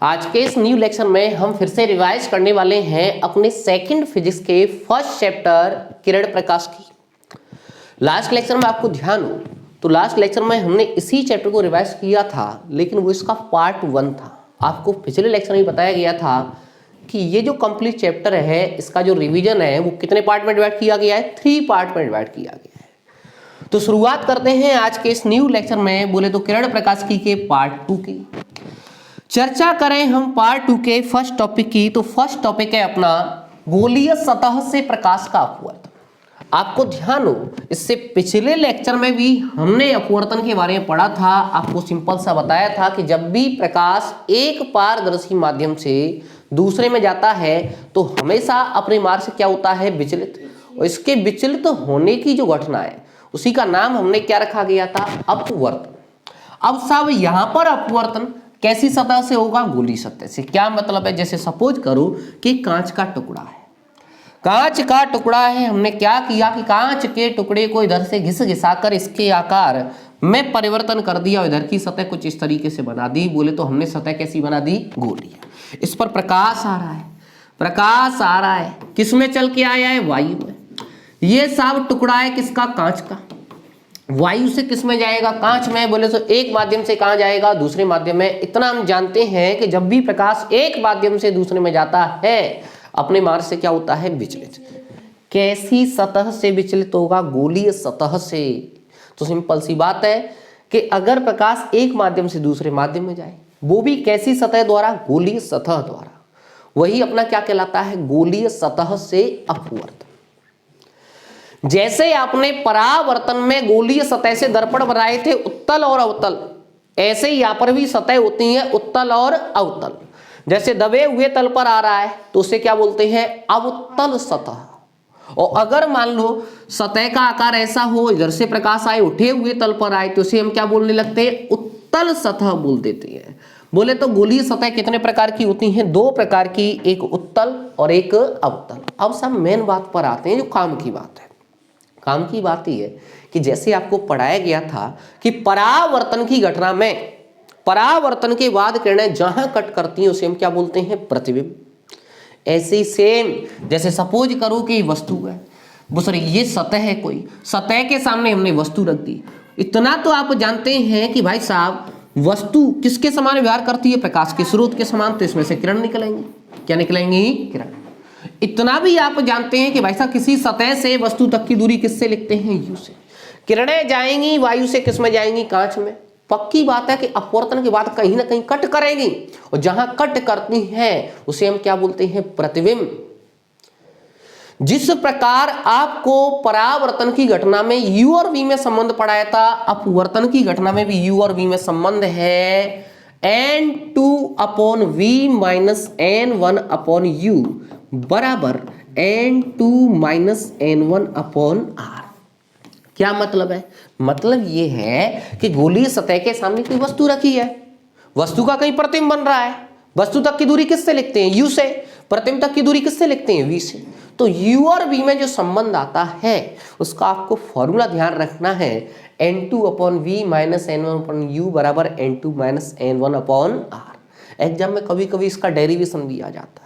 आज के इस न्यू लेक्चर में हम फिर से रिवाइज करने वाले हैं अपने सेकंड फिजिक्स के फर्स्ट चैप्टर किरण प्रकाश की। लास्ट लेक्चर में आपको ध्यान हो तो लास्ट लेक्चर में हमने इसी चैप्टर को रिवाइज किया था, लेकिन वो इसका पार्ट 1 था। आपको पिछले लेक्चर में बताया गया था कि ये जो कंप्लीट चैप्टर है इसका जो रिवीजन है वो कितने पार्ट में डिवाइड किया गया है, 3 पार्ट में डिवाइड किया गया है। तो शुरुआत करते हैं आज के इस न्यू लेक्चर में, बोले तो किरण प्रकाश की के पार्ट 2 की चर्चा करें हम पार्ट 2 के फर्स्ट टॉपिक की। तो फर्स्ट टॉपिक है अपना गोलीय सतह से प्रकाश का अपवर्तन। आपको ध्यान हो, इससे पिछले लेक्चर में भी हमने अपवर्तन के बारे में पढ़ा था। आपको सिंपल सा बताया था कि जब भी प्रकाश एक पारदर्शी माध्यम से दूसरे में जाता है तो हमेशा अपने मार्ग से क्या होता है, विचलित। और इसके विचलित होने की जो घटना है उसी का नाम हमने क्या रखा गया था, अपवर्तन। अब साहब यहां पर अपवर्तन कैसी सतह से होगा, गोलीय सतह से। क्या मतलब है, जैसे सपोज करो कि कांच का टुकड़ा है, कांच का टुकड़ा है। हमने क्या किया कि कांच के टुकड़े को इधर से घिसा कर इसके आकार में परिवर्तन कर दिया और इधर की सतह कुछ इस तरीके से बना दी। बोले तो हमने सतह कैसी बना दी, गोलीय। इस पर प्रकाश आ रहा है, प्रकाश आ रहा है, किस में चल के आया है, वायु में। ये सब टुकड़ा है किसका, कांच का। वायु से किस में जाएगा, कांच में। बोले तो एक माध्यम से कहां जाएगा, दूसरे माध्यम में। इतना हम जानते हैं कि जब भी प्रकाश एक माध्यम से दूसरे में जाता है अपने मार्ग से क्या होता है, विचलित। कैसी सतह से विचलित होगा, गोलीय सतह से। तो सिंपल सी बात है कि अगर प्रकाश एक माध्यम से दूसरे माध्यम में जाए, वो भी कैसी सतह द्वारा, गोलीय सतह द्वारा, वही अपना क्या कहलाता है, गोलीय सतह से अपवर्तन। जैसे आपने परावर्तन में गोलीय सतह से दर्पण बनाए थे उत्तल और अवतल, ऐसे ही यहां पर भी सतह होती है उत्तल और अवतल। जैसे दबे हुए तल पर आ रहा है तो उसे क्या बोलते हैं, अवतल सतह। और अगर मान लो सतह का आकार ऐसा हो, इधर से प्रकाश आए उठे हुए तल पर आए, तो उसे हम क्या बोलने लगते हैं, उत्तल सतह बोल देते हैं। बोले तो गोलीय सतह कितने प्रकार की होती हैं, 2 प्रकार की, एक उत्तल और एक अवतल। अब सब मेन बात पर आते हैं जो काम की बात है। काम की बात यह है कि जैसे आपको पढ़ाया गया था कि परावर्तन की घटना में परावर्तन के बाद किरणें जहां कट करती हैं उसे हम क्या बोलते हैं, प्रतिबिंब। ऐसे ही सेम जैसे सपोज करो कि वस्तु है, वो सॉरी ये सतह है, कोई सतह के सामने हमने वस्तु रख दी। इतना तो आप जानते हैं कि भाई साहब वस्तु किसके समान व्यवहार करती है, प्रकाश के स्रोत के समान। तो इसमें से किरण निकलेंगी, क्या निकलेंगी, किरण। इतना भी आप जानते हैं कि भाई साहब किसी सतह से वस्तु तक की दूरी किससे लिखते हैं, यू से। किरणें जाएंगी वायु से किस में जाएंगी, कांच में। पक्की बात है कि अपवर्तन के बाद कहीं ना कहीं कट करेंगी, और जहां कट करती हैं उसे हम क्या बोलते हैं, प्रतिबिंब। जिस प्रकार आपको परावर्तन की घटना में u और v में संबंध पढ़ाया था, अपवर्तन की घटना में भी u और v में संबंध है। n2/v माइनस n1/u बराबर n2-n1/r। क्या मतलब है, मतलब ये है कि गोलीय सतह के सामने कोई वस्तु रखी है, वस्तु का कहीं प्रतिबिंब बन रहा है। वस्तु तक की दूरी किससे लिखते हैं, u से। प्रतिबिंब तक की दूरी किससे लिखते हैं, v से। तो u और v में जो संबंध आता है उसका आपको फॉर्मूला ध्यान रखना है, n2/v माइनस n1/u बराबर n2-n1/r। एग्जाम में कभी कभी इसका डेरिवेशन भी आ जाता है।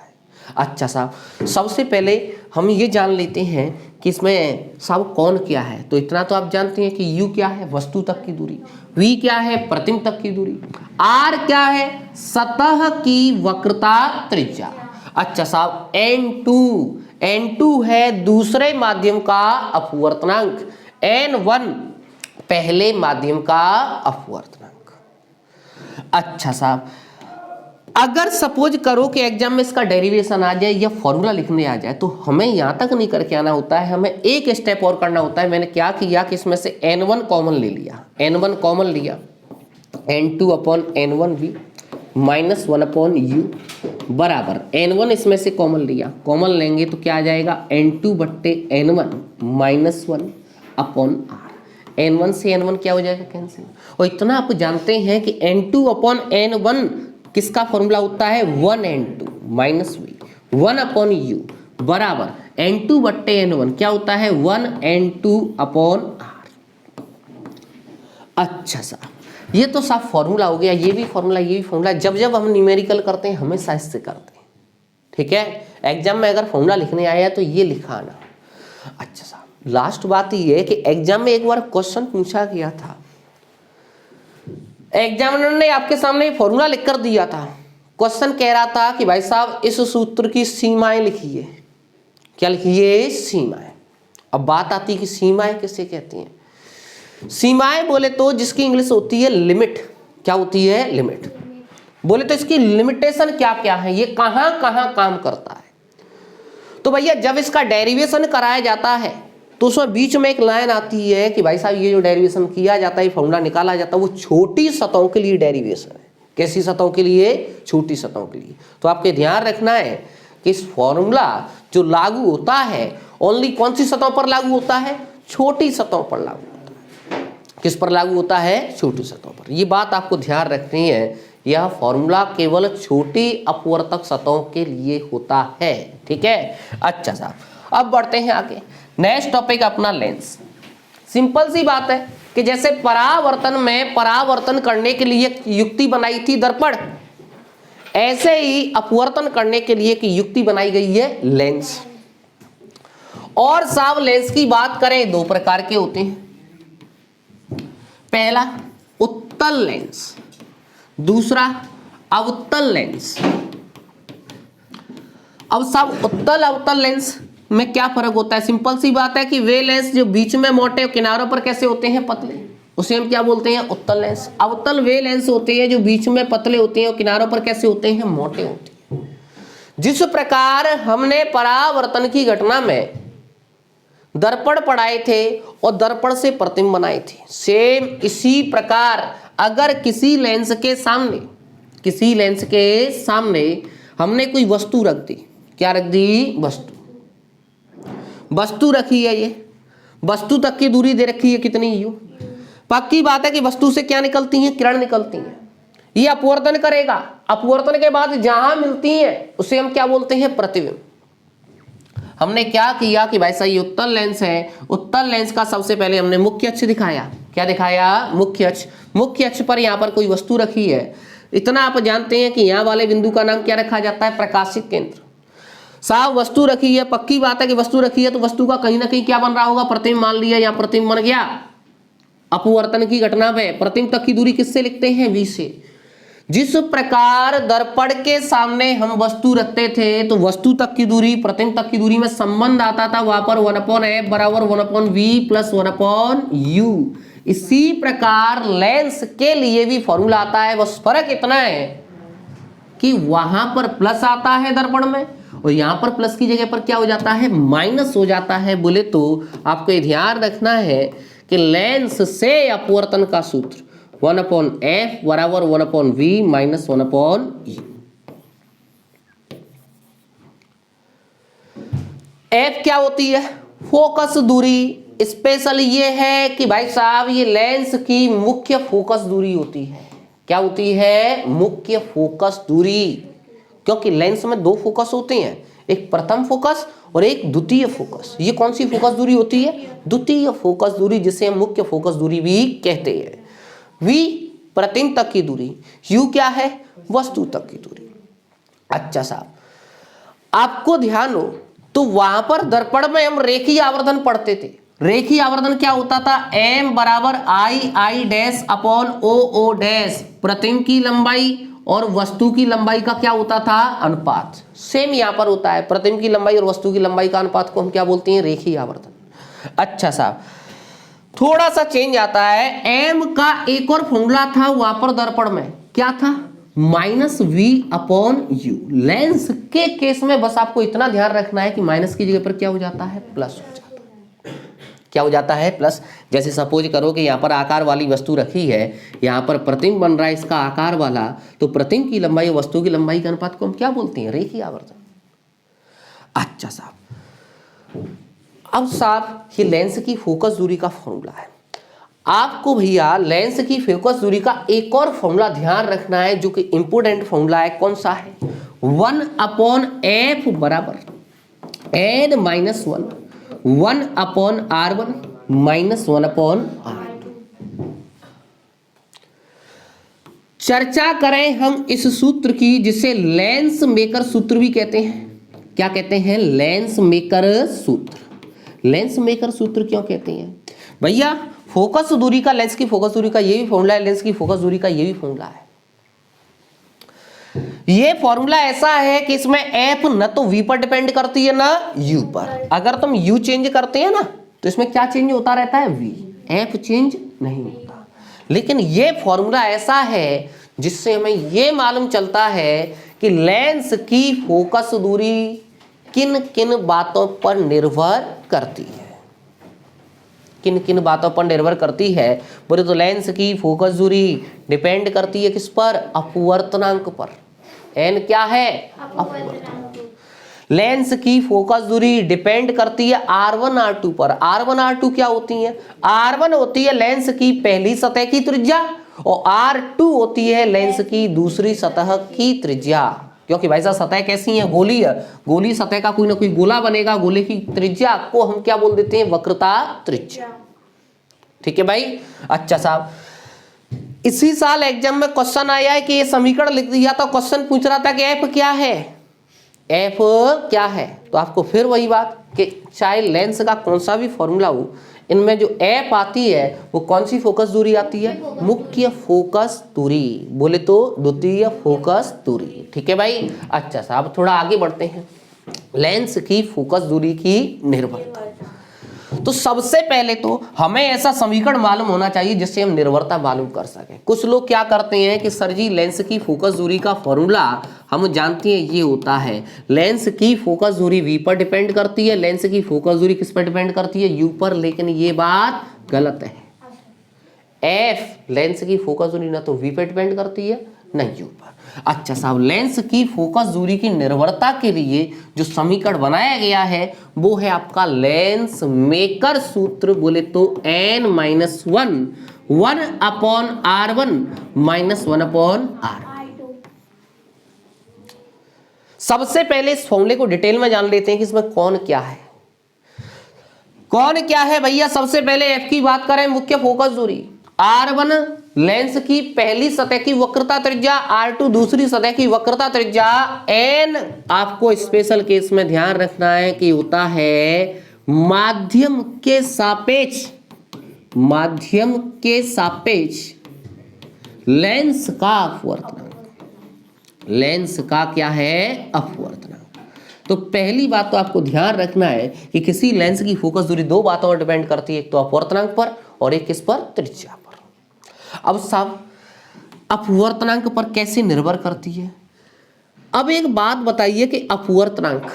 अच्छा साहब, सबसे पहले हम ये जान लेते हैं कि इसमें साहब कौन क्या है। तो इतना तो आप जानते हैं कि u क्या है, वस्तु तक की दूरी, v क्या है, प्रतिबिंब तक की दूरी, r क्या है, सतह की वक्रता त्रिज्या। अच्छा साहब, n2 है दूसरे माध्यम का अपवर्तनांक, n1 पहले माध्यम का अपवर्तनांक। अच्छा साहब, अगर सपोज करो कि एग्जाम में इसका डेरिवेशन आ जाए या फॉर्मूला लिखने आ जाए तो हमें यहां तक नहीं करके आना होता है, हमें एक स्टेप और करना होता है। मैंने क्या किया कि इसमें से n1 कॉमन ले लिया, n1 कॉमन लिया, n2/n1v माइनस 1/u बराबर n1 इसमें से कॉमन लिया, कॉमन लेंगे तो क्या आ जाएगा, n2/n1 माइनस 1/r। n1 से n1 क्या हो जाएगा, कैंसिल। और इतना आप जानते हैं कि n2/n1 किसका फॉर्मूला होता है, 1n2 माइनस v 1/u बराबर n2/n1 क्या होता है, 1n2/r। अच्छा सा, ये तो साफ फॉर्मूला हो गया, ये भी फॉर्मूला, ये भी फॉर्मूला। जब जब हम न्यूमेरिकल करते हैं हमेशा इससे करते हैं, ठीक है। एग्जाम में अगर फॉर्मूला लिखने आया तो ये लिखा आना। अच्छा साहब, लास्ट बात ये है कि एग्जाम में एक बार क्वेश्चन पूछा गया था, एग्जामिनर ने आपके सामने फॉर्मूला लिख कर दिया था। क्वेश्चन कह रहा था कि भाई साहब इस सूत्र की सीमाएं लिखिए। क्या लिखिए? सीमाएं। अब बात आती है कि सीमाएं किसे कहती हैं। सीमाएं बोले तो जिसकी इंग्लिश होती है लिमिट। क्या होती है? लिमिट। बोले तो इसकी लिमिटेशन क्या क्या है, ये कहां कहां काम करता है। तो भैया जब इसका डेरिवेशन कराया जाता है तो उसमें बीच में एक लाइन आती है कि भाई साहब ये जो डेरिवेशन किया जाता है, फॉर्मूला निकाला जाता है, वो छोटी सतहों के लिए डेरिवेशन है। कैसी सतहों के लिए? छोटी सतहों के लिए। तो आपके ध्यान रखना है कि इस फॉर्मूला जो लागू होता है ओनली कौन सी सतहों पर लागू होता है? छोटी सतहों पर लागू होता है। किस पर लागू होता है? छोटी सतहों पर। ये बात आपको ध्यान रखनी है, यह फॉर्मूला केवल छोटी अपवर्तक सतहों के लिए होता है, ठीक है। अच्छा साहब, अब बढ़ते हैं आगे। नेक्स्ट टॉपिक अपना लेंस। सिंपल सी बात है कि जैसे परावर्तन में परावर्तन करने के लिए युक्ति बनाई थी दर्पण, ऐसे ही अपवर्तन करने के लिए की युक्ति बनाई गई है लेंस। और साहब लेंस की बात करें, दो प्रकार के होते हैं। पहला उत्तल लेंस, दूसरा अवतल लेंस। अब साहब उत्तल अवतल लेंस में क्या फर्क होता है? सिंपल सी बात है कि वे लेंस जो बीच में मोटे किनारों पर कैसे होते हैं? पतले, उसे हम क्या बोलते हैं? उत्तल लेंस। अवतल वे लेंस होते हैं जो बीच में पतले होते हैं और किनारों पर कैसे होते हैं? मोटे होते हैं। जिस प्रकार हमने परावर्तन की घटना में दर्पण पढ़ाए थे और दर्पण से प्रतिबिंब बनाए थे, सेम इसी प्रकार अगर किसी लेंस के सामने हमने कोई वस्तु रख दी, क्या रख दी? वस्तु रखी है, ये वस्तु तक की दूरी दे रखी है कितनी? यू। पक्की बात है कि वस्तु से क्या निकलती है? किरण निकलती है। ये अपवर्तन करेगा, अपवर्तन के बाद जहां मिलती है उसे हम क्या बोलते हैं? प्रतिबिंब। हमने क्या किया कि भाई साहब ये उत्तल लेंस है, उत्तल लेंस का सबसे पहले हमने मुख्य अक्ष दिखाया। क्या दिखाया? मुख्य अक्ष। मुख्य अक्ष पर यहाँ पर कोई वस्तु रखी है, इतना आप जानते हैं कि यहाँ वाले बिंदु का नाम क्या रखा जाता है? प्रकाशिक केंद्र। साहब वस्तु रखी है, पक्की बात है कि वस्तु रखी है तो वस्तु का कहीं ना कहीं क्या बन रहा होगा? प्रतिबिंब। मान लिया यहाँ प्रतिबिंब बन गया। अपवर्तन की घटना में प्रतिबिंब तक की दूरी किससे लिखते हैं? v से। जिस प्रकार दर्पण के सामने हम वस्तु रखते थे तो वस्तु तक की दूरी प्रतिबिंब तक की दूरी में संबंध आता था, वहां पर 1/f बराबर 1/v प्लस 1/u। इसी प्रकार लेंस के लिए भी फॉर्मूला आता है, बस फर्क इतना है कि वहां पर प्लस आता है दर्पण में और यहां पर प्लस की जगह पर क्या हो जाता है? माइनस हो जाता है। बोले तो आपको ये ध्यान रखना है कि लेंस से अपवर्तन का सूत्र 1/f बराबर 1/v माइनस 1/e। f क्या होती है? फोकस दूरी। स्पेशल ये है कि भाई साहब ये लेंस की मुख्य फोकस दूरी होती है। क्या होती है? मुख्य फोकस दूरी। क्योंकि लेंस में दो फोकस होते हैं, एक प्रथम फोकस और एक द्वितीय फोकस। ये कौन सी फोकस दूरी होती है? द्वितीय फोकस दूरी, जिसे हम मुख्य फोकस दूरी भी कहते हैं। v प्रतिबिंब तक की दूरी, u क्या है? वस्तु तक की दूरी। अच्छा साहब, आपको ध्यान हो तो वहां पर दर्पण में हम रेखीय आवर्धन पढ़ते थे। रेखीय आवर्धन क्या होता था? m बराबर i dash upon o dash. प्रतिबिंब की लंबाई और वस्तु की लंबाई का क्या होता था? अनुपात। सेम यहां पर होता है, प्रतिबिंब की लंबाई और वस्तु की लंबाई का अनुपात को हम क्या बोलते हैं? रेखीय आवर्धन। अच्छा साहब, थोड़ा सा चेंज आता है। m का एक और फॉर्मूला था वहां पर दर्पण में, क्या था? -v/u। लेंस के केस में बस आपको इतना ध्यान रखना है कि माइनस की जगह पर क्या हो जाता है? प्लस हो जाता है। क्या हो जाता है? प्लस। जैसे सपोज करो कि यहाँ पर आकार वाली वस्तु रखी है, यहाँ पर प्रतिबिंब बन रहा है इसका आकार वाला, तो प्रतिबिंब की लंबाई और वस्तु की लंबाई के अनुपात को हम क्या बोलते हैं? रेखीय आवर्धन। अच्छा साहब, अब साहब ये लेंस की फोकस दूरी का फॉर्मूला है। आपको भैया लेंस की फोकस दूरी का एक और फॉर्मूला ध्यान रखना है जो कि इंपोर्टेंट फॉर्मूला है। कौन सा है? 1/f बराबर n-1 1/r1 -1/r2। चर्चा करें हम इस सूत्र की जिसे लेंस मेकर सूत्र भी कहते हैं। क्या कहते हैं? लेंस मेकर सूत्र। लेंस मेकर सूत्र क्यों कहते हैं भैया? फोकस दूरी का, लेंस की फोकस दूरी का ये भी फॉर्मूला है, लेंस की फोकस दूरी का ये भी फॉर्मूला है। ये फॉर्मूला ऐसा है कि इसमें एफ न तो वी पर डिपेंड करती है ना यू पर। अगर तुम यू चेंज करते हैं ना तो इसमें क्या चेंज होता रहता है? वी। एफ चेंज नहीं होता। लेकिन ये फॉर्मूला ऐसा है जिससे हमें ये मालूम चलता है कि लेंस की फोकस दूरी किन किन बातों पर निर्भर करती है। किन किन बातों पर निर्भर करती है बोले तो लेंस की फोकस दूरी डिपेंड करती है किस पर? अपवर्तनांक पर। एन क्या है? अपवर्तनांक। लेंस की फोकस दूरी डिपेंड करती है R1 R2 पर। R1 R2 क्या होती है? R1 होती है लेंस की पहली सतह की त्रिज्या और R2 होती है लेंस की दूसरी सतह की त्रिज्या। क्योंकि भाई साहब सतह कैसी है? गोली है। गोली सतह का कोई ना कोई गोला बनेगा। गोले की त्रिज्या को हम क्या बोल देते हैं? वक्रता त्रिज्या। ठीक है भाई। अच्छा साहब, इसी साल एग्जाम में क्वेश्चन आया है कि ये समीकरण लिख दिया तो क्वेश्चन पूछ रहा था कि एफ क्या है? एफ क्या है? तो आपको फिर वही बात कि चाहे लेंस का कौन सा भी फॉर्मूला हो, इनमें जो एफ आती है वो कौन सी फोकस दूरी आती है? मुख्य फोकस दूरी, बोले तो द्वितीय फोकस दूरी। ठीक है भाई। अच्छा साहब, थोड़ा आगे बढ़ते हैं। लेंस की फोकस दूरी की निर्भरता। तो सबसे पहले तो हमें ऐसा समीकरण मालूम होना चाहिए जिससे हम निर्भरता मालूम कर सकें। कुछ लोग क्या करते हैं कि सर जी लेंस की फोकस दूरी का फॉर्मूला हम जानते हैं ये होता है, लेंस की फोकस दूरी v पर डिपेंड करती है, लेंस की फोकस दूरी किस पर डिपेंड करती है? u पर। लेकिन ये बात गलत है। f लेंस की फोकस दूरी ना तो v पर डिपेंड करती है ना u पर। अच्छा साहब, लेंस की फोकस दूरी की निर्भरता के लिए जो समीकरण बनाया गया है वो है आपका लेंस मेकर सूत्र। बोले तो n minus 1/r1 minus 1/r। सबसे पहले इस फॉर्मूले को डिटेल में जान लेते हैं कि इसमें कौन क्या है। कौन क्या है भैया? सबसे पहले f की बात करें, मुख्य फोकस दूरी। R1 लेंस की पहली सतह की वक्रता त्रिज्या, R2 दूसरी सतह की वक्रता त्रिज्या। n आपको स्पेशल केस में ध्यान रखना है कि होता है माध्यम के सापेक्ष, माध्यम के सापेक्ष लेंस का अपवर्तनांक। लेंस का क्या है? अपवर्तनांक। तो पहली बात तो आपको ध्यान रखना है कि किसी लेंस की फोकस दूरी दो बातों पर डिपेंड करती है, एक तो अपवर्तनांक पर और एक किस पर? त्रिज्या पर। अब साहब अपवर्तनांक पर कैसे निर्भर करती है? अब एक बात बताइए कि अपवर्तनांक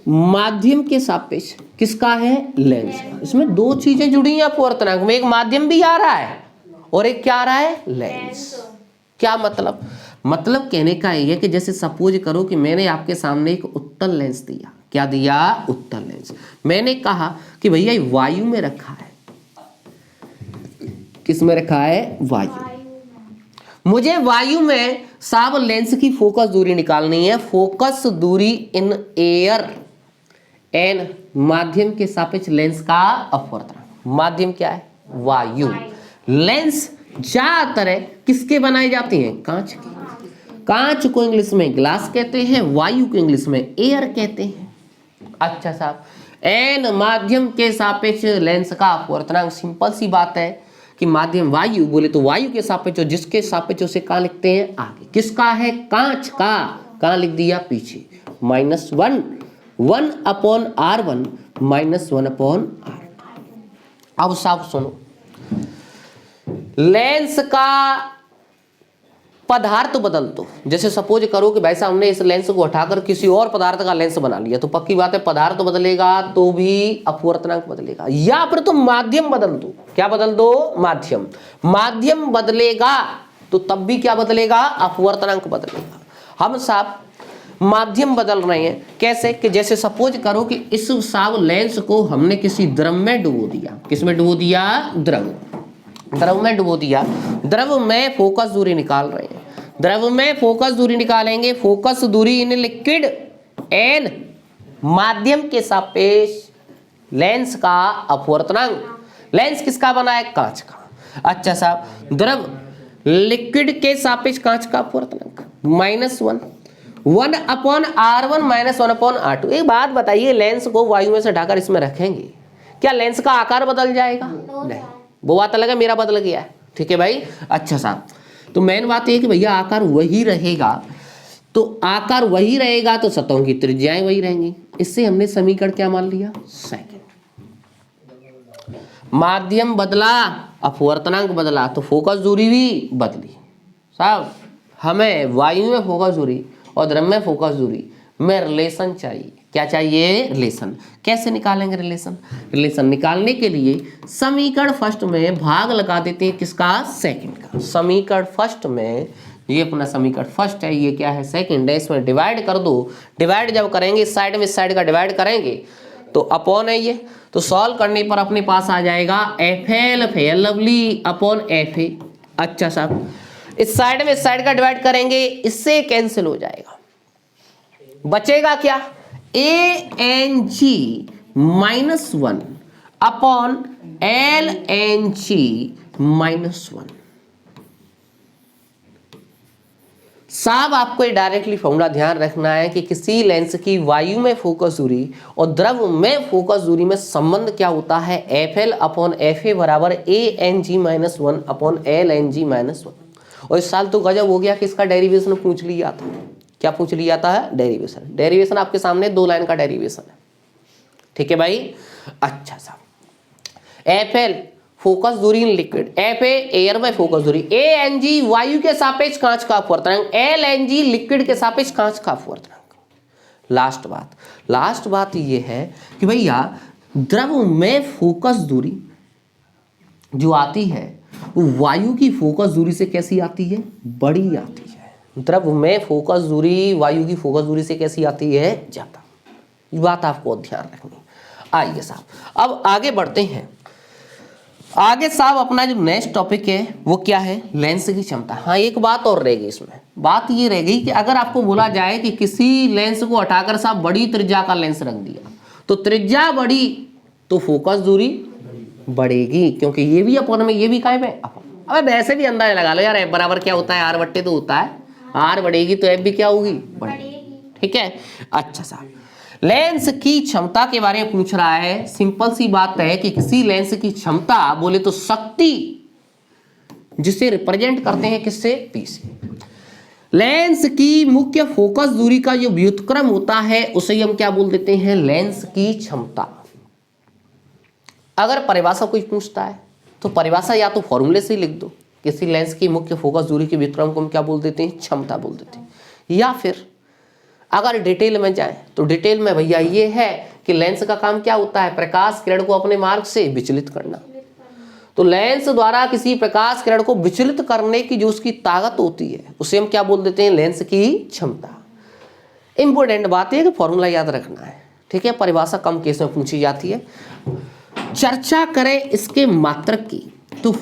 माध्यम के सापेक्ष किसका है? लेंस का। इसमें दो चीजें जुड़ी हैं अपवर्तनांक में, एक माध्यम भी आ रहा है और एक क्या आ रहा है? लेंस। क्या मतलब? मतलब कहने का ये है कि जैसे सपोज करो कि मैंने आपके सामने एक उत्तल लेंस दिया। क्या दिया? उत्तल लेंस। मैंने कहा कि भैया ये वायु में रखा है। किस में रखा है? वायु। मुझे वायु में साहब लेंस की फोकस दूरी निकालनी है। फोकस दूरी इन एयर, एन माध्यम के सापेक्ष लेंस का अपवर्तनांक। माध्यम क्या है? वायु। लेंस ज्यादातर किसके बनाए जाते हैं? कांच के। कांच को इंग्लिश में ग्लास कहते हैं, वायु को इंग्लिश में एयर कहते हैं। अच्छा साहब, एन माध्यम के सापेक्ष लेंस का अपवर्तनांक। सिंपल सी बात है कि माध्यम वायु, बोले तो वायु के सापेक्ष, जिसके सापेक्ष उसे कहाँ लिखते हैं? आगे। किसका है? कांच का। कहाँ लिख दिया? पीछे। Minus 1/r1 minus 1/r। अब साफ सुनो, लेंस का पदार्थ बदल दो। जैसे सपोज करो कि भाई साहब हमने इस लेंस को हटाकर किसी और पदार्थ का लेंस बना लिया, तो पक्की बात है पदार्थ बदलेगा तो भी अपवर्तनांक बदलेगा। या फिर तुम माध्यम बदल दो। क्या बदल दो? माध्यम। माध्यम बदलेगा तो तब भी क्या बदलेगा? अपवर्तनांक बदलेगा। हम साहब माध्यम बदल रहे हैं कैसे? कि जैसे सपोज करो कि इस साहब लेंस को हमने किसी द्रव में डुबो दिया। किस में डुबो दिया? द्रव। द्रव में डुबो दिया। द्रव में फोकस दूरी निकाल रहे हैं। द्रव में फोकस दूरी निकालेंगे। फोकस दूरी इन लिक्विड एन माध्यम के सापेक्ष लेंस का अपवर्तनांक। लेंस किसका बना है? कांच का। अच्छा साहब, द्रव लिक्विड के सापेक्ष कांच का अपवर्तनांक -1 1/R1 - 1/R2। एक बात बताइए, लेंस को वायु में से ढाकर इसमें रखेंगे, क्या लेंस का आकार बदल जाएगा? नहीं, वो बात अलग है, मेरा बदल गया है। ठीक है भाई। अच्छा साहब, तो मेन बात ये कि भैया आकार वही रहेगा, तो आकार वही रहेगा तो सतहों की त्रिज्याएं वही रहेंगी। इससे हमने समीकरण क्या मान लिया? सेकंड। माध्यम बदला, अपवर्तनांक बदला, तो फोकस दूरी भी बदली। साहब हमें वायु में फोकस दूरी और द्रव्य में फोकस दूरी में रिलेशन चाहिए। क्या चाहिए? रिलेशन। कैसे निकालेंगे रिलेशन? रिलेशन निकालने के लिए समीकरण फर्स्ट में भाग लगा देते हैं, किसका? सेकंड का। समीकरण फर्स्ट में, ये अपना समीकरण फर्स्ट है, ये क्या है? सेकंड है। इसमें डिवाइड कर दो। डिवाइड जब करेंगे इस साइड में इस साइड का डिवाइड करेंगे तो अपॉन है ये, तो सॉल्व करने पर अपने पास आ जाएगा FL fair lovely upon FA। अच्छा साहब, इस साइड में इस साइड का डिवाइड करेंगे, इससे कैंसिल हो जाएगा, बचेगा क्या? ANG -1 upon LNG -1। साहब आपको ये डायरेक्टली फॉर्मूला ध्यान रखना है कि किसी लेंस की वायु में फोकस दूरी और द्रव में फोकस दूरी में संबंध क्या होता है? FL अपॉन FA बराबर ANG -1 अपॉन LNG -1। और इस साल तो गजब हो गया कि इसका डेरिवेशन पूछ लिया था। क्या पूछ लिया था? डेरिवेशन। डेरिवेशन आपके सामने 2 लाइन का डेरिवेशन है। ठीक है भाई। अच्छा साहब, FL फोकस दूरी इन लिक्विड, FA एयर में फोकस दूरी, ANG वायु के सापेक्ष कांच का अपवर्तनांक, LNG लिक्विड के सापेक्ष कांच का अपवर्तनांक। लास्ट बात ये है कि भैया द्रव में फोकस दूरी जो आती है वो वायु की फोकस दूरी से कैसी आती है? बड़ी आती है। द्रव में फोकस दूरी वायु की फोकस दूरी से कैसी आती है? ज्यादा। ये बात आपको ध्यान रखनी। आइए साहब, अब आगे बढ़ते हैं। आगे साहब अपना जो नेक्स्ट टॉपिक है वो क्या है? लेंस की क्षमता। हाँ, एक बात और रहेगी इसमें। बात ये रहेगी कि अगर आपको बोला जाए कि किसी लेंस को हटाकर साहब बड़ी त्रिज्या का लेंस रख दिया, तो त्रिज्या बढ़ी तो फोकस दूरी बढ़ेगी, क्योंकि ये भी अपॉन में ये भी कायम है अपॉन। अब वैसे भी अंदाजा लगा लो यार, F बराबर क्या होता है? R बट्टे तो होता है। R बढ़ेगी तो F भी क्या होगी? बढ़ेगी। ठीक है। अच्छा साहब, लेंस की क्षमता के बारे में पूछ रहा है। सिंपल सी बात है कि किसी लेंस की क्षमता बोले तो शक्ति, जिसे रिप्रेजेंट करते हैं किससे? P से। लेंस की मुख्य फोकस दूरी का जो व्युत्क्रम होता है उसे हम क्या बोल देते हैं? लेंस की क्षमता। अगर परिभाषा कोई पूछता है तो परिभाषा या तो फॉर्मूले से ही लिख दो, किसी लेंस की मुख्य फोकस दूरी के व्युत्क्रम को हम क्या बोल देते हैं? क्षमता बोल देते हैं। या फिर अगर डिटेल में जाए तो डिटेल में भैया ये है कि लेंस का काम क्या होता है? प्रकाश किरण को अपने मार्ग से विचलित करना। तो लेंस द्वारा किसी प्रकाश किरण को विचलित करने की जो उसकी ताकत होती है उसे हम क्या बोल देते हैं? लेंस की क्षमता। इंपॉर्टेंट बात है कि फॉर्मूला याद रखना है। ठीक है। परिभाषा कम केस में पूछी जाती है। चर्चा करें इसके मात्रक की, तो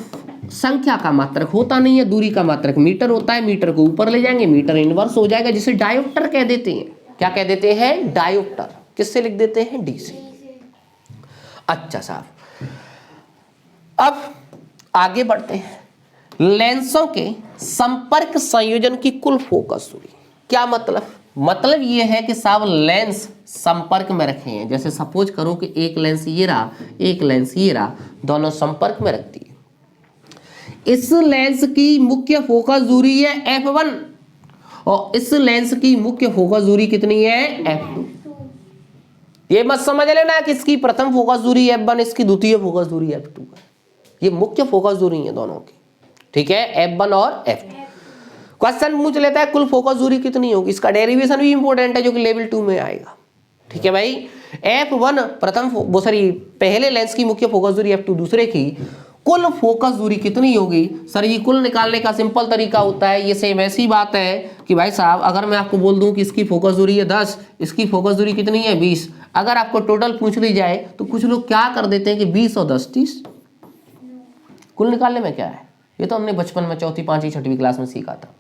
संख्या का मात्रक होता नहीं है, दूरी का मात्रक मीटर होता है। मीटर को ऊपर ले जाएंगे, मीटर इनवर्स हो जाएगा, जिसे डायोप्टर कह देते हैं। क्या कह देते हैं? डायोप्टर। किससे लिख देते हैं? डी से। अच्छा साहब, अब आगे बढ़ते हैं। लेंसों के संपर्क संयोजन की कुल फोकस दूरी। क्या मतलब? मतलब ये है कि साहब लेंस संपर्क में रखे हैं। जैसे सपोज करो कि एक लेंस ये रहा, एक लेंस ये रहा, दोनों संपर्क में रख दिए। इस लेंस की मुख्य फोकस दूरी है F1 और इस लेंस की मुख्य फोकस दूरी कितनी है? F2। ये मत समझ लेना कि इसकी प्रथम फोकस दूरी F1, इसकी द्वितीय फोकस दूरी F2 है। ये मुख्य फोकस दूरी है दोनों की। ठीक है, F1 और F2। क्वेश्चन पूछ लेता है कुल फोकस दूरी कितनी होगी, इसका डेरिवेशन भी इंपॉर्टेंट है जो कि लेवल 2 में आएगा। ठीक है भाई। F1 प्रथम वो सॉरी पहले लेंस की मुख्य फोकस दूरी, F2 दूसरे की, कुल फोकस दूरी कितनी होगी? सर ये कुल निकालने का सिंपल तरीका होता है, ये सेम ऐसी बात है कि भाई साहब अगर मैं आपको बोल दूं कि इसकी फोकस दूरी है 10, इसकी फोकस दूरी कितनी है 20, अगर आपको टोटल पूछ ली जाए तो कुछ लोग क्या कर देते हैं कि 20 और 10 30। कुल निकालने में क्या है? ये तो हमने बचपन में चौथी पांचवी छठवीं क्लास में सीखा था।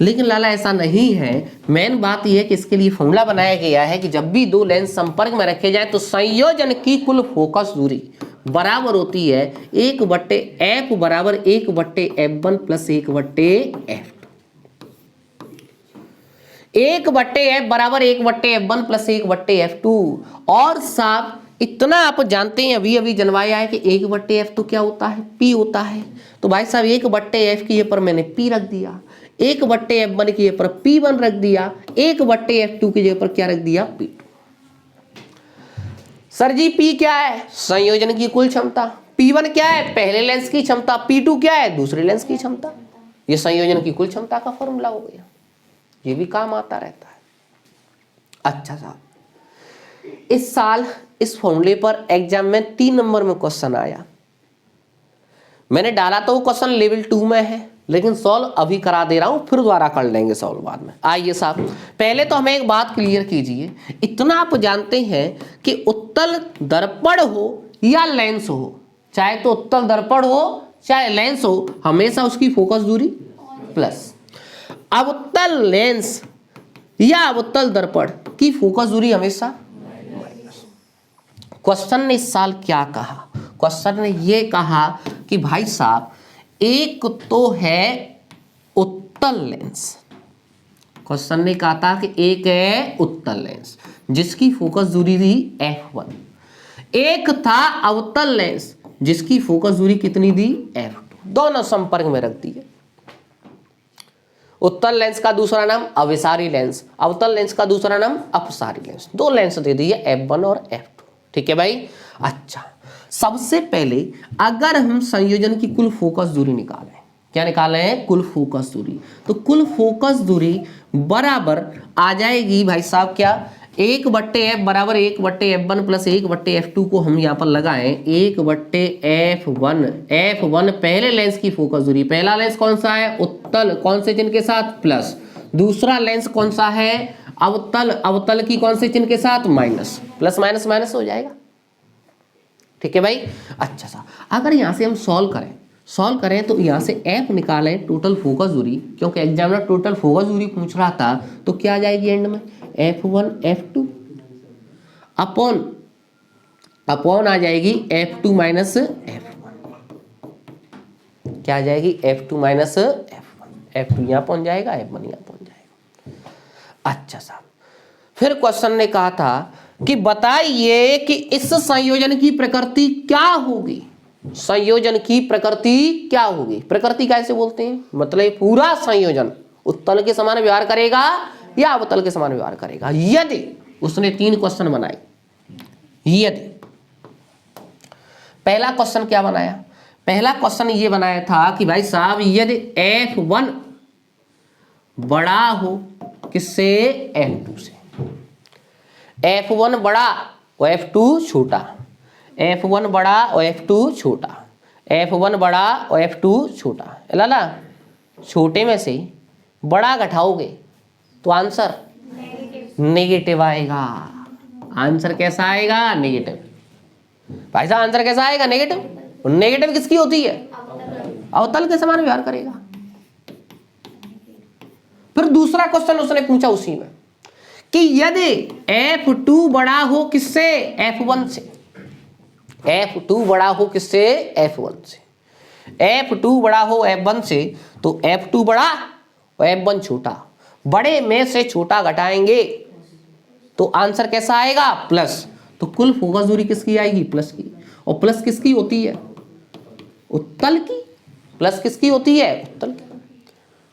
लेकिन लाला ऐसा नहीं है। मेन बात यह है कि इसके लिए फॉर्मूला बनाया गया है कि जब भी दो लेंस संपर्क में रखे जाए तो संयोजन की कुल फोकस दूरी बराबर होती है 1/f बराबर 1/f1 प्लस 1/f2। 1/f बराबर 1/f1 प्लस 1/f2। और साहब इतना आप जानते हैं, अभी अभी जनवाया है कि 1/f तो क्या होता है, p होता है। तो भाई साहब 1/f की ये पर मैंने p रख दिया, 1/f1 की ये पर p1 रख दिया, 1/f2 की जगह पर क्या रख दिया, p2। सर जी p क्या है, संयोजन की कुल क्षमता, p1 क्या है, पहले लेंस की क्षमता, p2 क्या है, दूसरे लेंस की क्षमता। ये संयोजन की कुल क्षमता का फॉर्मूला हो गया, ये भी काम आता रहता है। अच्छा साहब, इस साल इस फॉर्मूले पर एग्जाम में 3 नंबर में क्वेश्चन आया। मैंने डाला तो वो क्वेश्चन लेवल 2 में है, लेकिन सॉल्व अभी करा दे रहा हूं, फिर दोबारा कर लेंगे सॉल्व बाद में। आइए साहब, पहले तो हमें एक बात क्लियर कीजिए, इतना आप जानते हैं कि उत्तल दर्पण हो या लेंस हो, चाहे तो उत्तल दर्पण हो चाहे लेंस हो, हमेशा उसकी फोकस दूरी प्लस। अवतल लेंस या अवतल दर्पण की फोकस दूरी हमेशा माइनस। क्वेश्चन ने इस साल क्या कहा, क्वेश्चन ने ये कहा कि भाई साहब एक तो है उत्तल लेंस, क्वेश्चन ने कहा था कि एक है उत्तल लेंस जिसकी फोकस दूरी थी f1, एक था अवतल लेंस जिसकी फोकस दूरी कितनी दी, f2। दोनों संपर्क में रख दिए। उत्तल लेंस का दूसरा नाम अभिसारी लेंस, अवतल लेंस का दूसरा नाम अपसारी लेंस, दो लेंस दे दिए f1 और f2। ठीक है भाई। अच्छा, सबसे पहले अगर हम संयोजन की कुल फोकस दूरी निकालें, क्या निकाले हैं, कुल फोकस दूरी, तो कुल फोकस दूरी बराबर आ जाएगी भाई साहब क्या, 1/f बराबर 1/f1 प्लस 1/f2 को हम यहाँ पर लगाएं 1/f1। f1 पहले लेंस की फोकस दूरी, पहला लेंस कौन सा है, उत्तल, कौन से चिन्ह के साथ, प्लस। दूसरा लेंस कौन सा है, अवतल, अवतल की कौन से चिन्ह के साथ, माइनस। प्लस माइनस माइनस हो जाएगा। ठीक है भाई। अच्छा सा, अगर यहाँ से हम सॉल्व करें तो यहाँ से f निकालें टोटल फोकस दूरी, क्योंकि एग्जामिनर टोटल फोकस दूरी पूछ रहा था, तो क्या आ जाएगी एंड में, f1 f2 अपॉन आ जाएगी f2 माइनस f1। क्या आ जाएगी, f2 माइनस f1, f2 यहाँ पहुंच जाएगा, f1 यहाँ पहुंच जाएगा। अच्छा साहब, फिर क्वेश्चन ने कहा था कि बताइए कि इस संयोजन की प्रकृति क्या होगी, संयोजन की प्रकृति क्या होगी। प्रकृति कैसे बोलते हैं, मतलब पूरा संयोजन उत्तल के समान व्यवहार करेगा या अवतल के समान व्यवहार करेगा। यदि उसने 3 क्वेश्चन बनाए, यदि पहला क्वेश्चन क्या बनाया, पहला क्वेश्चन ये बनाया था कि भाई साहब यदि f1 बड़ा हो किससे, f2 से, f1 बड़ा और f2 छोटा, f1 बड़ा और f2 छोटा, f1 बड़ा और f2 छोटा। लाला छोटे में से बड़ा घटाओगे तो आंसर नेगेटिव आएगा। आंसर कैसा आएगा, नेगेटिव। भाई साहब आंसर कैसा आएगा, नेगेटिव। नेगेटिव किसकी होती है, अवतल के समान व्यवहार करेगा। फिर दूसरा क्वेश्चन उसने पूछा उसी में कि यदि f2 बड़ा हो किससे, f1 से, f2 बड़ा हो किससे, f1 से, f2 बड़ा हो f1 से, तो f2 बड़ा और f1 छोटा, बड़े में से छोटा घटाएंगे तो आंसर कैसा आएगा, प्लस। तो कुल फोकस दूरी किसकी आएगी, प्लस की। और प्लस किसकी होती है, उत्तल की। प्लस किसकी होती है, उत्तल की।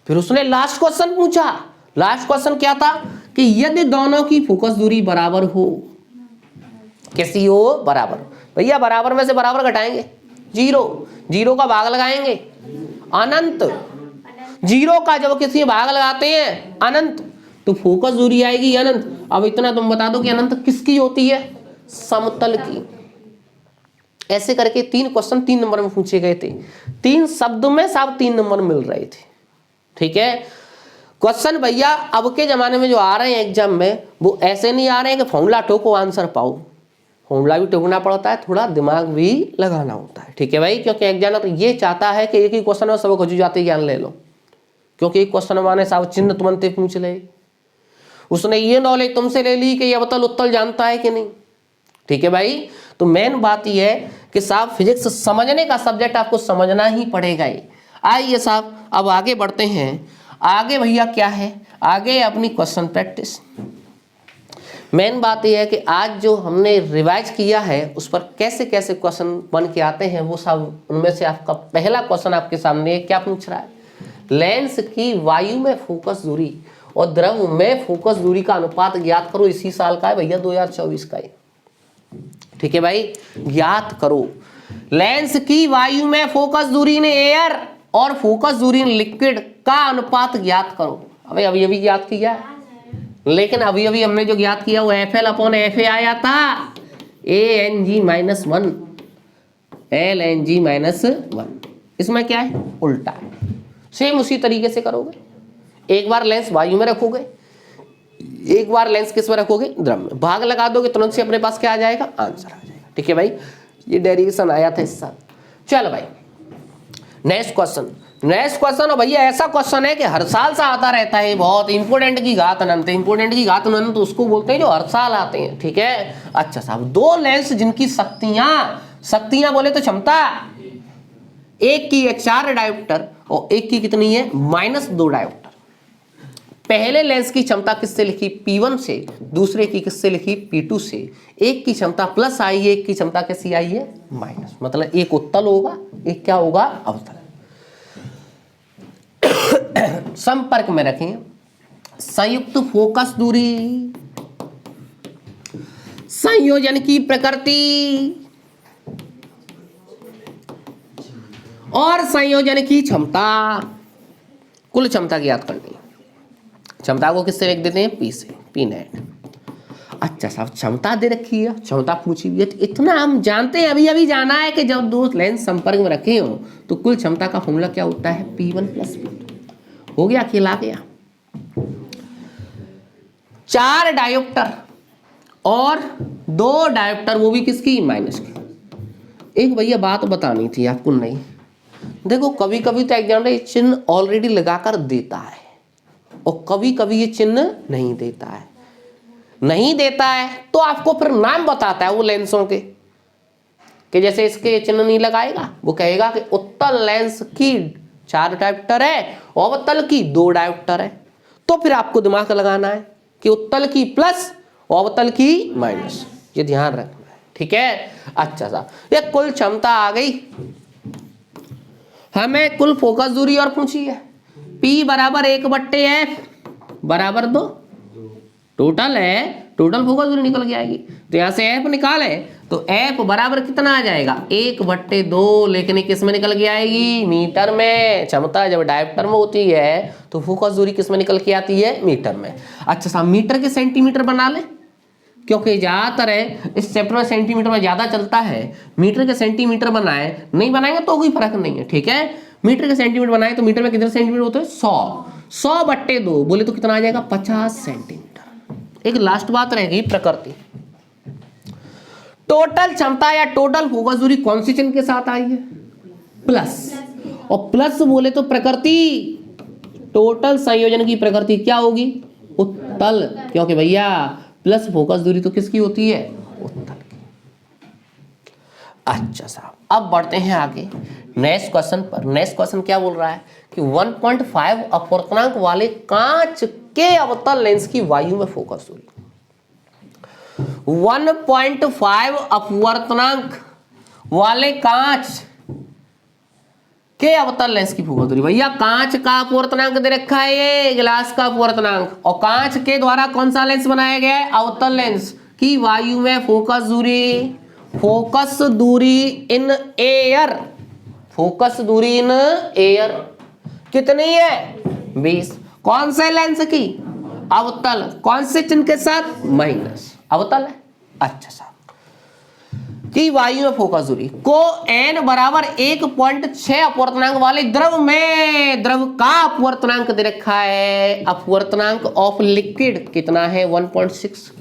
फिर उसने लास्ट क्वेश्चन पूछा, लास्ट क्वेश्चन क्या था कि यदि दोनों की फोकस दूरी बराबर हो, कैसी हो, बराबर। भैया बराबर में से बराबर घटाएंगे, 0, 0 का भाग लगाएंगे अनंत, 0 का जब किसी भाग लगाते हैं अनंत तो फोकस दूरी आएगी अनंत। अब इतना तुम बता दो कि अनंत किसकी होती है, समतल की। ऐसे करके 3 क्वेश्चन 3 नंबर में पूछे गए थे, 3 शब्द में सब 3 नंबर मिल रहे थे। ठीक है। क्वेश्चन भैया अब के जमाने में जो आ रहे हैं एग्जाम में, वो ऐसे नहीं आ रहे हैं कि फॉर्मूला ठोको आंसर पाओ। फॉर्मूला भी ठोकना पड़ता है, थोड़ा दिमाग भी लगाना होता है। ठीक है भाई, क्योंकि एग्जामिनर ये चाहता है कि एक ही क्वेश्चन में सब खजुजाती ज्ञान ले लो, क्योंकि एक क्वेश्चन माने साहब चिन्ह तुमंते पूछ ले। उसने ये नॉलेज तुमसे ले ली कि ये अवतल उत्तल जानता है कि नहीं। ठीक है भाई, तो मेन बात यह है कि साहब फिजिक्स समझने का सब्जेक्ट आपको समझना ही पड़ेगा ही। आइए साहब अब आगे बढ़ते हैं। आगे भैया क्या है, आगे अपनी क्वेश्चन प्रैक्टिस। मेन बात यह है कि आज जो हमने रिवाइज किया है उस पर कैसे कैसे क्वेश्चन बन के आते हैं वो सब, उनमें से आपका पहला क्वेश्चन आपके सामने क्या पूछ रहा है, लेंस की वायु में फोकस दूरी और द्रव में फोकस दूरी का अनुपात ज्ञात करो। इसी साल का है भैया, 2024 का है। ठीक है भाई, ज्ञात करो लेंस की वायु में फोकस दूरी ने एयर और फोकस दूरी ने लिक्विड का अनुपात ज्ञात करो। अबे अभी अभी ज्ञात किया, लेकिन अभी अभी हमने जो ज्ञात किया वो FL/FA आया था, ANG-1 LNG-1। इसमें क्या है, उल्टा है। सेम उसी तरीके से करोगे, एक बार लेंस वायु में रखोगे, एक बार लेंस किस में रखोगे, द्रव में। भाग लगा दोगे तुरंत से अपने पास क्या आ जाएगा, आंसर आ जाएगा। ठीक है भाई, ये डेरिवेशन आया था इस साल। चलो भाई नेक्स्ट क्वेश्चन। नेक्स्ट क्वेश्चन भैया ऐसा क्वेश्चन है कि हर साल सा आता रहता है, बहुत इंपोर्टेंट की घात अनंत। इंपोर्टेंट की घात अनंत तो उसको बोलते हैं जो हर साल आते हैं। ठीक है, अच्छा साहब, दो लेंस जिनकी शक्तियां बोले तो क्षमता, एक की है 4 डायोप्टर और एक की कितनी है, -2 डायोप्टर। पहले लेंस की क्षमता किससे लिखी, P1 से, दूसरे की किससे लिखी, P2 से। एक की क्षमता प्लस आई है, एक की क्षमता कैसी आई है, माइनस। मतलब एक उत्तल होगा, एक क्या होगा, अवतल। संपर्क में रखें संयुक्त फोकस दूरी, संयोजन की प्रकृति और संयोजन की क्षमता। कुल क्षमता ज्ञात करनी है। क्षमता को किससे लिख देते हैं, P से, P नेट। अच्छा साहब, क्षमता दे रखी है, क्षमता पूछी हुई है, तो इतना हम जानते हैं, अभी अभी जाना है कि जब दो लेंस संपर्क में रखे हो तो कुल क्षमता का फॉर्मूला क्या होता है, P1 + P2। हो गया, खेला गया। 4 डायोप्टर और 2 डायोप्टर, वो भी किसकी, माइनस की। एक भैया बात बतानी थी आपको, नहीं देखो कभी कभी तो एग्जाम में चिन्ह ऑलरेडी लगाकर देता है और कभी कभी ये चिन्ह नहीं देता है। नहीं देता है तो आपको फिर नाम बताता है वो लेंसों के, कि जैसे इसके चिन्ह नहीं लगाएगा, वो कहेगा कि उत्तल लेंस की 4 डायोप्टर है, अवतल की 2 डायोप्टर है। तो फिर आपको दिमाग लगाना है कि उत्तल की प्लस, अवतल की माइनस, ये ध्यान रखना है। ठीक है, अच्छा सा, ये कुल क्षमता आ गई। हमें कुल फोकस दूरी और पूछी है, P = 1/F = 2। टोटल है, टोटल फोकस दूरी निकल के आएगी। तो यहां से F निकाले तो F बराबर कितना आ जाएगा, 1/2। लेकिन ये किस में निकल के आएगी, मीटर में। क्षमता जब डायोप्टर में होती है तो फोकस दूरी किस में निकल के आती है, मीटर में। अच्छा साहब, मीटर के सेंटीमीटर बना ले, क्योंकि ज्यादातर है इस चैप्टर में सेंटीमीटर में ज्यादा चलता है। मीटर के सेंटीमीटर बनाए, नहीं बनाएंगे तो कोई फर्क नहीं है। ठीक है, मीटर के सेंटीमीटर बनाए तो मीटर में कितने सेंटीमीटर होते हैं, 100/2 बोले तो कितना आ जाएगा, 50 सेंटीमीटर। एक लास्ट बात रहेगी, प्रकृति। टोटल क्षमता या टोटल फोकस दूरी कौन सी चिन्ह के साथ आई है, प्लस। और प्लस बोले तो प्रकृति, टोटल संयोजन की प्रकृति क्या होगी, उत्तल। क्योंकि भैया प्लस फोकस दूरी तो किसकी होती है, उत्तल की। अच्छा साहब, अब बढ़ते हैं आगे नेक्स्ट क्वेश्चन पर। नेक्स्ट क्वेश्चन क्या बोल रहा है कि 1.5 अपवर्तनांक वाले कांच के अवतल लेंस की वायु में फोकस दूरी। 1.5 अपवर्तनांक वाले कांच के अवतल लेंस की फोकस दूरी। भैया कांच का अपवर्तनांक दे रखा है, ये ग्लास का अपवर्तनांक, और कांच के द्वारा कौन सा लेंस बनाया गया है, अवतल लेंस की वायु में फोकस दूरी। फोकस दूरी इन एयर, फोकस दूरी इन एयर कितनी है, 20। कौन से लेंस की, अवतल। कौन से चिन्ह के साथ, माइनस, अवतल है। अच्छा साहब, की वायु में फोकस दूरी को n = 1.6 अपवर्तनांक वाले द्रव में, द्रव का अपवर्तनांक दे रखा है। अपवर्तनांक ऑफ लिक्विड कितना है, 1.6।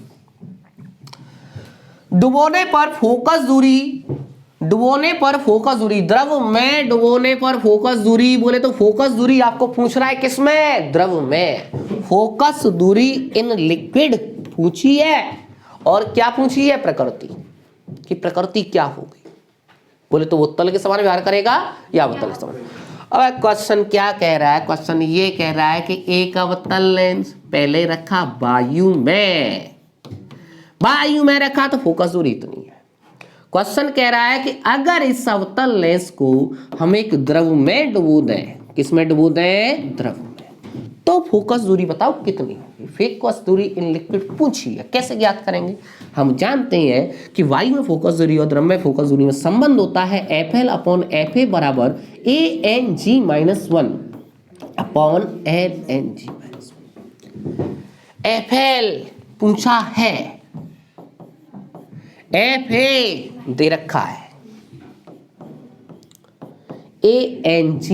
डुबोने पर फोकस दूरी, डुबोने पर फोकस दूरी, द्रव में डुबोने पर फोकस दूरी बोले तो फोकस दूरी आपको पूछ रहा है किसमें, द्रव में। फोकस दूरी इन लिक्विड पूछी है, और क्या पूछी है, प्रकृति। की प्रकृति क्या होगी? बोले तो वो तल के समान व्यवहार करेगा या अवतल के समान। अब क्वेश्चन क्या कह रहा है? क्वेश्चन ये कह रहा है कि एक अवतल लेंस पहले रखा वायु में रखा तो फोकस दूरी इतनी है। क्वेश्चन कह रहा है कि अगर इस अवतल लेंस को हम एक द्रव में डुबो दें, किसमें डुबो दें? द्रव में, तो फोकस दूरी बताओ कितनी होगी? फोकस दूरी इन लिक्विड पूछी है, कैसे ज्ञात करेंगे? हम जानते हैं कि वायु में फोकस दूरी और द्रव में फोकस दूरी में संबंध होता है FL अपॉन FA बराबर ANG-1 अपॉन LNG-1। FL पूछा है, FA दे रखा है, ANG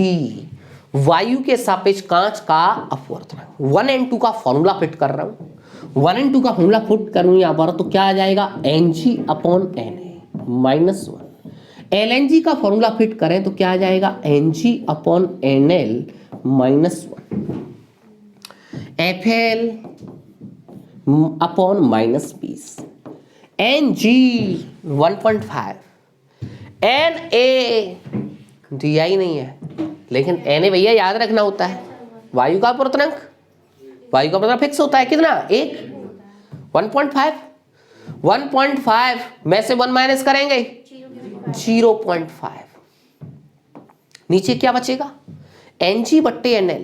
वायु के सापेक्ष कांच का अपवर्तनांक। 1 and 2 का फॉर्मूला फिट कर रहा हूं, 1 and 2 का फॉर्मूला फिट करूं यहां पर तो क्या आ जाएगा? Ng upon Na minus 1। LNG का फॉर्मूला फिट करें तो क्या आ जाएगा? Ng upon NL minus 1। FL upon minus 20, Ng 1.5, Na दिया ही नहीं है, लेकिन Na भैया याद रखना होता है, वायु का अपवर्तनांक फिक्स होता है कितना? 1। 1.5 में से 1 माइनस करेंगे 0.5, नीचे क्या बचेगा? Ng बट्टे NL,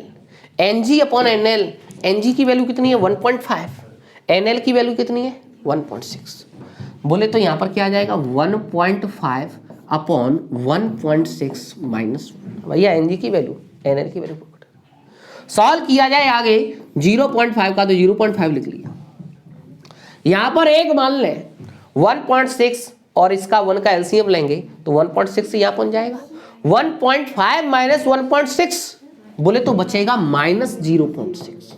Ng upon NL, Ng की वैल्यू कितनी है? 1.5, NL की वैल्यू कितनी है? 1.6। बोले तो यहां पर क्या आ जाएगा? 1.5 अपॉन 1.6 माइनस 1। भैया Ng की वैल्यू NL की वैल्यू सॉल्व किया जाए आगे, 0.5 का तो 0.5 लिख लिया, यहां पर एक मान लें 1.6 और इसका 1 का एलसीएम लेंगे तो 1.6 से यहां पहुंच जाएगा। 1.5 माइनस 1.6 बोले तो बचेगा माइनस 0.6,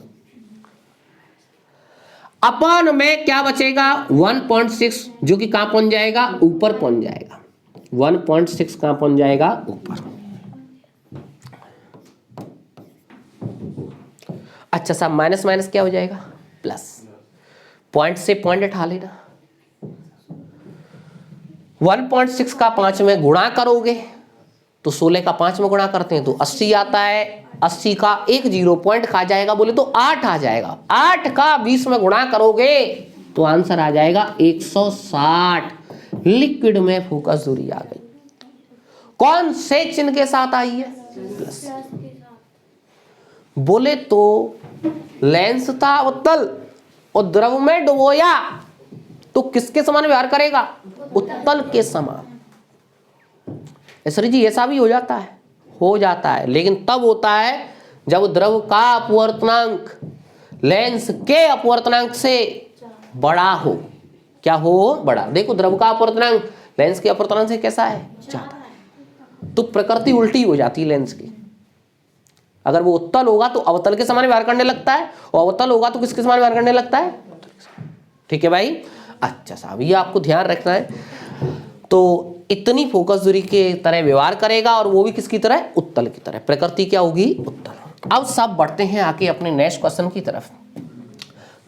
अपन में क्या बचेगा? 1.6 जो कि कहां पहुंच जाएगा? ऊपर पहुंच जाएगा। 1.6 कहां पहुंच जाएगा? ऊपर। अच्छा साहब, माइनस माइनस क्या हो जाएगा? प्लस। पॉइंट से पॉइंट हटा लेना, 1.6 का 5 में गुणा करोगे तो 16 का 5 में गुणा करते हैं तो 80 आता है, 80 का एक 0 पॉइंट खा जाएगा, बोले तो 8 आ जाएगा। 8 का 20 में गुणा करोगे तो आंसर आ जाएगा 160। लिक्विड में फोकस दूरी आ गई, कौन से चिन्ह के साथ आई है? प्लस। बोले तो लेंस था उत्तल और द्रव में डुबोया तो किसके समान व्यवहार करेगा? उत्तल के समान। सर जी ऐसा भी हो जाता है, लेकिन तब होता है जब द्रव का अपवर्तनांक लेंस के अपवर्तनांक से बड़ा हो। क्या हो? बड़ा। देखो द्रव का अपवर्तनांक लेंस के अपवर्तनांक से कैसा है? ज्यादा है, तो प्रकृति उल्टी हो जाती है लेंस की। अगर वो उत्तल होगा तो अवतल के समान व्यवहार करने लगता है, और अवतल होगा तो किसके समान व्यवहार करने लगता है? ठीक है भाई। अच्छा साहब, ये आपको ध्यान रखना है। तो इतनी फोकस दूरी के तरह व्यवहार करेगा, और वो भी किसकी तरह? उत्तल की तरह। प्रकृति क्या होगी? उत्तल। अब सब बढ़ते हैं आके अपने नेक्स्ट क्वेश्चन की तरफ।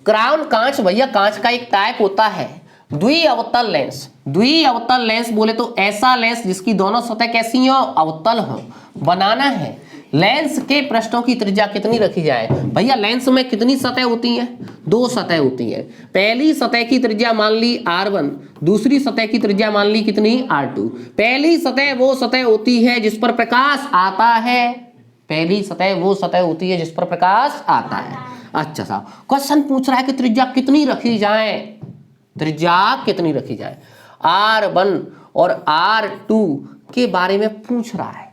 क्राउन कांच, भैया कांच का एक टाइप होता है द्विअवतल लेंस। द्विअवतल लेंस बोले तो ऐसा लेंस जिसकी दोनों सतह कैसी हो? अवतल हो। बनाना है। लेंस के पृष्ठों की त्रिज्या कितनी रखी जाए? भैया लेंस में कितनी सतह होती हैं? 2 सतह होती हैं। पहली सतह की त्रिज्या मान ली R1, दूसरी सतह की त्रिज्या मान ली कितनी? R2। पहली सतह वो सतह होती है जिस पर प्रकाश आता है, पहली सतह वो सतह होती है जिस पर प्रकाश आता है। अच्छा साहब, क्वेश्चन पूछ रहा है कि त्रिज्या कितनी रखी जाए? त्रिज्या कितनी रखी जाए? R1 और R2 के बारे में पूछ रहा है।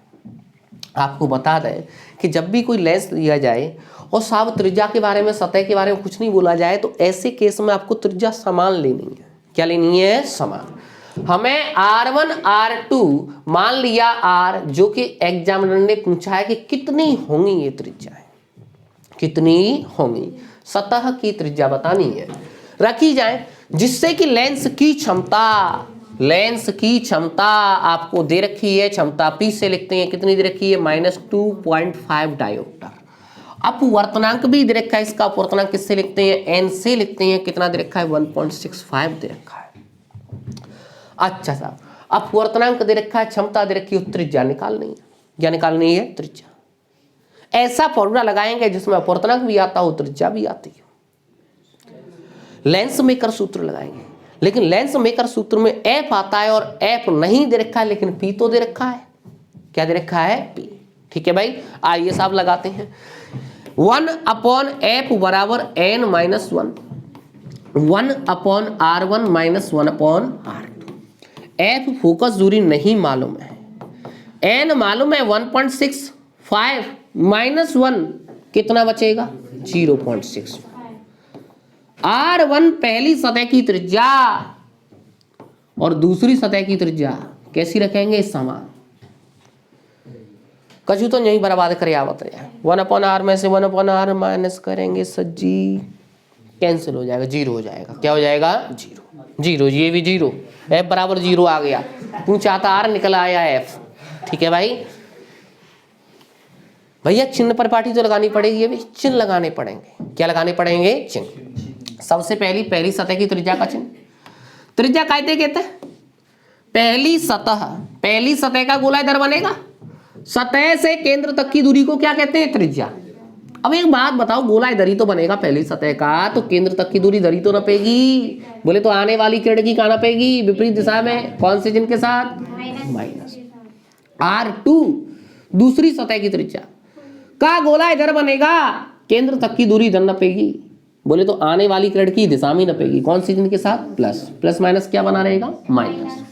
आपको बता दें कि जब भी कोई लेंस लिया जाए और साहब त्रिज्या के बारे में, सतह के बारे में कुछ नहीं बोला जाए, तो ऐसे केस में आपको त्रिज्या समान लेनी है। क्या लेनी है? समान। हमें R1 R2 मान लिया R, जो कि एग्जामिनर ने पूछा है कि कितनी होंगी ये त्रिज्याएं, कितनी होंगी? सतह की त्रिज्या बतानी है, रखी जाए, जिससे कि लेंस की क्षमता आपको दे रखी है। क्षमता P से लिखते हैं, कितनी दे रखी है? -2.5 डायोप्टर। अपवर्तनांक भी दे रखा है, इसका अपवर्तनांक किससे लिखते हैं? N से लिखते हैं। कितना दे रखा है? 1.65 दे रखा है। अच्छा साहब, अब पूर्णांक दे रखा है, क्षमता दे रखी है, त्रिज्या निकालनी है। क्या निकालनी है? त्रिज्या। ऐसा फॉर्मूला लगाएंगे जिसमें पूर्णांक भी आता हो, त्रिज्या भी आती है। लेंस मेकर सूत्र लगाएंगे, लेकिन लेंस मेकर सूत्र में एफ आता है और एफ नहीं दे रखा है, लेकिन पी तो दे रखा है। क्या दे रखा है? पी। ठीक है भाई, आइए साहब लगाते हैं। 1/f बराबर n minus 1, 1/r1 minus 1/r2। F focus दूरी नहीं मालूम है, n मालूम है 1.65 माइनस 1 कितना बचेगा? 0.6। R1 पहली सतह की त्रिज्या और दूसरी सतह की त्रिज्या कैसी रखेंगे? समान। कछु तो नहीं बर्बाद करे आवत है। 1/r में से 1/r माइनस करेंगे सज्जी, कैंसिल हो जाएगा, जीरो हो जाएगा। क्या हो जाएगा? जीरो। जीरो, ये भी जीरो, एफ बराबर जीरो आ गया। तू चाहता आर, निकल आया एफ। ठीक है भाई, भैया चिन्ह पर पार्टी तो लगानी पड़ेगी, ये भी चिन्ह लगाने पड़ेंगे। क्या लगाने पड़ेंगे? चिन्ह। सबसे पहली सतह की त्रिज्या का चिन्ह। त्रिज्या कहते हैं पहली सतह का गोला इधर बनेगा, सतह से केंद्र तक की दूरी को क्या कहते हैं? त्रिज्या। अब एक बात बताओ, गोला इधर ही तो बनेगा पहली सतह का, तो केंद्र तक की दूरी इधर ही तो नपेगी। बोले तो आने वाली किरण की कहां नपेगी? विपरीत दिशा में। कौन से चिन्ह के साथ? माइनस। R2 दूसरी सतह की त्रिज्या का गोला इधर बनेगा, केंद्र तक की दूरी इधर नपेगी। बोले तो आने वाली किरण की दिशा में नपेगी। कौन से चिन्ह के साथ? प्लस। प्लस माइनस क्या बना रहेगा? माइनस।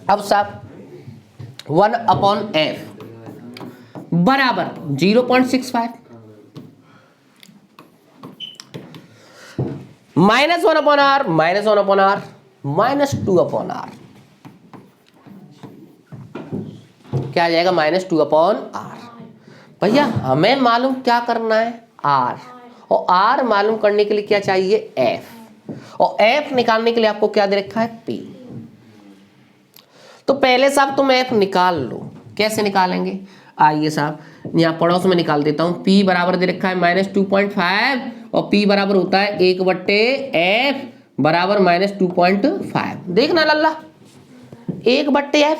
अब साहब 1/f बराबर 0.65 minus 1/r minus 1/r minus 2/r। क्या आ जाएगा? Minus 2/r। भैया हमें मालूम क्या करना है? r, और r मालूम करने के लिए क्या चाहिए? f, और f निकालने के लिए आपको क्या दे रखा है? p। तो पहले साहब तुम f निकाल लो। कैसे निकालेंगे? आइए साहब यहाँ पड़ोस में निकाल देता हूं। p बराबर दे रखा है -2.5 और p बराबर होता है 1/f बराबर -2.5। देखना लल्ला, 1/f,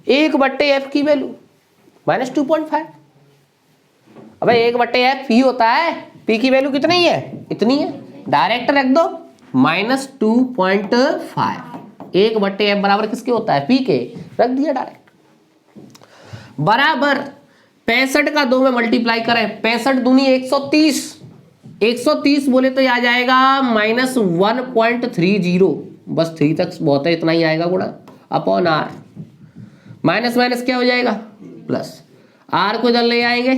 1/f की वैल्यू -2.5। अबे 1/f ही होता है, p की वैल्यू कितनी है? इतनी है। डायरेक्ट रख दो -2.5। 1/f बराबर किसके होता है? p के। रख दिया डायरेक्ट। बराबर 65 का 2 में मल्टीप्लाई करें, 65 दूनी 130, 130 बोले तो आ जाएगा -1.30। बस 3 तक बहुत है, इतना ही आएगा गुणा अपॉन r। माइनस माइनस क्या हो जाएगा? प्लस। r को इधर ले आएंगे,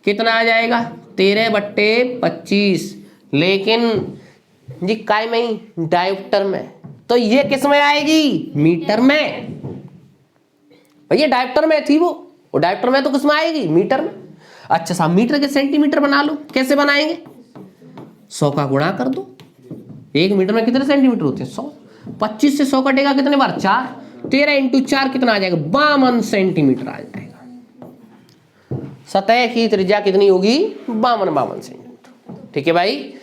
कितना आ जाएगा? 13/25। लेकिन जी काय में? डायोप्टर में। तो ये किस में आएगी? मीटर में। भैया डायोप्टर में थी वो डायोप्टर में तो किस में आएगी? मीटर में। अच्छा साहब, मीटर के सेंटीमीटर बना लो। कैसे बनाएंगे? 100 का गुणा कर दो। 1 मीटर में कितने सेंटीमीटर होते हैं? 100। 25 से 100 कटेगा कितने बार? 4। 13 × 4 कितना आ जाएगा? 52 सेंटीमीटर आ जाएगा। सतह की त्रिज्या कितनी होगी? 52 सेंटीमीटर। ठीक है भाई,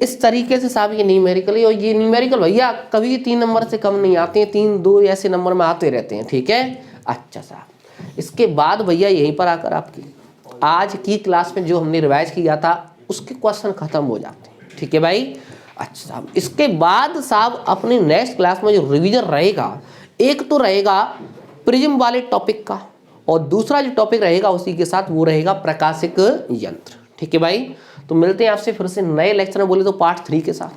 इस तरीके से साहब ये न्यूमेरिकल, और ये न्यूमेरिकल भैया कभी 3 नंबर से कम नहीं आते हैं, 3, 2 ऐसे नंबर में आते रहते हैं। ठीक है। अच्छा साहब, इसके बाद भैया यहीं पर आकर आपकी आज की क्लास में जो हमने रिवाइज किया था उसके क्वेश्चन खत्म हो जाते हैं। ठीक है भाई। अच्छा साहब, इसके बाद साहब अपने नेक्स्ट क्लास में जो रिवीजन रहेगा, एक तो रहेगा प्रिज्म वाले टॉपिक का, और दूसरा जो टॉपिक रहेगा उसी के साथ वो रहेगा प्रकाशिक यंत्र। ठीक है भाई, तो मिलते हैं आपसे फिर से नए लेक्चर में, बोले तो पार्ट 3 के साथ।